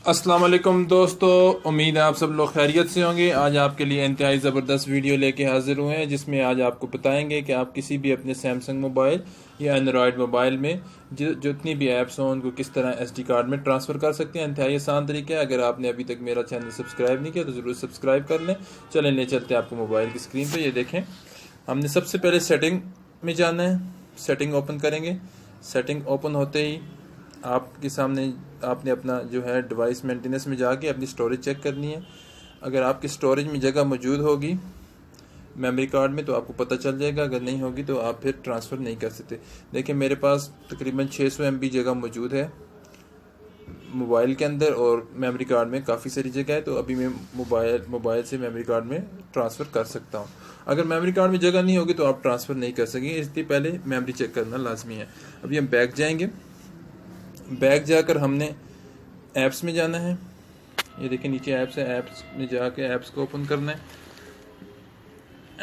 अस्सलाम वालेकुम दोस्तों, उम्मीद है आप सब लोग खैरियत से होंगे। आज आपके लिए इंतहाई ज़बरदस्त वीडियो लेके हाजिर हुए हैं, जिसमें आज आपको बताएंगे कि आप किसी भी अपने सैमसंग मोबाइल या एंड्रॉयड मोबाइल में जितनी भी ऐप्स हों उनको किस तरह SD कार्ड में ट्रांसफ़र कर सकते हैं। इंतहाई आसान तरीका है। अगर आपने अभी तक मेरा चैनल सब्सक्राइब नहीं किया तो ज़रूर सब्सक्राइब कर लें। चलें ले चलते हैं आपको मोबाइल की स्क्रीन पर। ये देखें, हमने सबसे पहले सेटिंग में जाना है। सेटिंग ओपन करेंगे। सेटिंग ओपन होते ही आपके सामने आपने अपना जो है डिवाइस मेंटेनेंस में जाके अपनी स्टोरेज चेक करनी है। अगर आपकी स्टोरेज में जगह मौजूद होगी मेमोरी कार्ड में तो आपको पता चल जाएगा, अगर नहीं होगी तो आप फिर ट्रांसफ़र नहीं कर सकते। देखिए, मेरे पास तकरीबन 600 MB जगह मौजूद है मोबाइल के अंदर, और मेमोरी कार्ड में काफ़ी सारी जगह है, तो अभी मैं मोबाइल से मेमोरी कार्ड में ट्रांसफ़र कर सकता हूँ। अगर मेमोरी कार्ड में जगह नहीं होगी तो आप ट्रांसफ़र नहीं कर सकेंगे, इसलिए पहले मेमोरी चेक करना लाजमी है। अभी हम बैक जाएंगे। बैक जाकर हमने ऐप्स में जाना है। ये देखिए नीचे ऐप्स है, ऐप्स में जाके ऐप्स को ओपन करना है।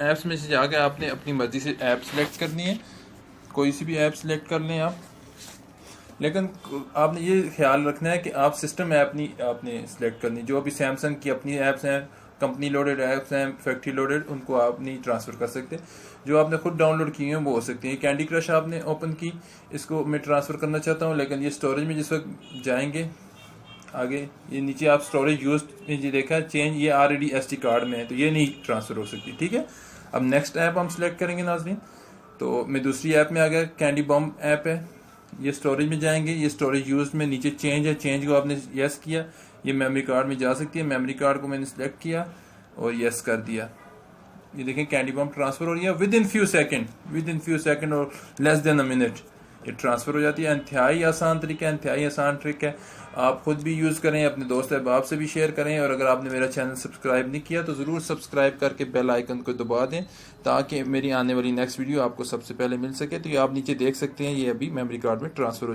ऐप्स में से जाके आपने अपनी मर्ज़ी से ऐप सेलेक्ट करनी है, कोई सी भी ऐप सेलेक्ट कर लें आप। लेकिन आपने ये ख्याल रखना है कि आप सिस्टम ऐप नहीं आपने सेलेक्ट करनी। जो अभी सैमसंग की अपनी ऐप्स हैं, कंपनी लोडेड ऐप्स हैं, फैक्ट्री लोडेड, उनको आप नहीं ट्रांसफ़र कर सकते। जो आपने खुद डाउनलोड की हैं वो हो सकती हैं। कैंडी क्रश आपने ओपन की, इसको मैं ट्रांसफ़र करना चाहता हूँ, लेकिन ये स्टोरेज में जिस वक्त जाएंगे आगे, ये नीचे आप स्टोरेज यूज में ये देखा है चेंज, ये ऑलरेडी SD कार्ड में है तो ये नहीं ट्रांसफ़र हो सकती। ठीक है, अब नेक्स्ट ऐप हम सेलेक्ट करेंगे नाज़रीन। तो मैं दूसरी ऐप में आ गया, कैंडी बॉम्ब ऐप है। ये स्टोरेज में जाएंगे, ये स्टोरेज यूज में नीचे चेंज है, चेंज को आपने यस किया, ये मेमोरी कार्ड में जा सकती है। मेमोरी कार्ड को मैंने सेलेक्ट किया और यस कर दिया। ये देखें कैंडी बॉम्ब ट्रांसफ़र हो रही है विद इन फ्यू सेकंड और लेस देन अ मिनट ये ट्रांसफ़र हो जाती है। इंतहाई आसान तरीका है, इंतहाई आसान ट्रिक है। आप खुद भी यूज़ करें, अपने दोस्त अहबाब से भी शेयर करें, और अगर आपने मेरा चैनल सब्सक्राइब नहीं किया तो ज़रूर सब्सक्राइब करके बेल आइकन को दबा दें, ताकि मेरी आने वाली नेक्स्ट वीडियो आपको सबसे पहले मिल सके। तो ये आप नीचे देख सकते हैं, ये अभी मेमोरी कार्ड में ट्रांसफ़र हो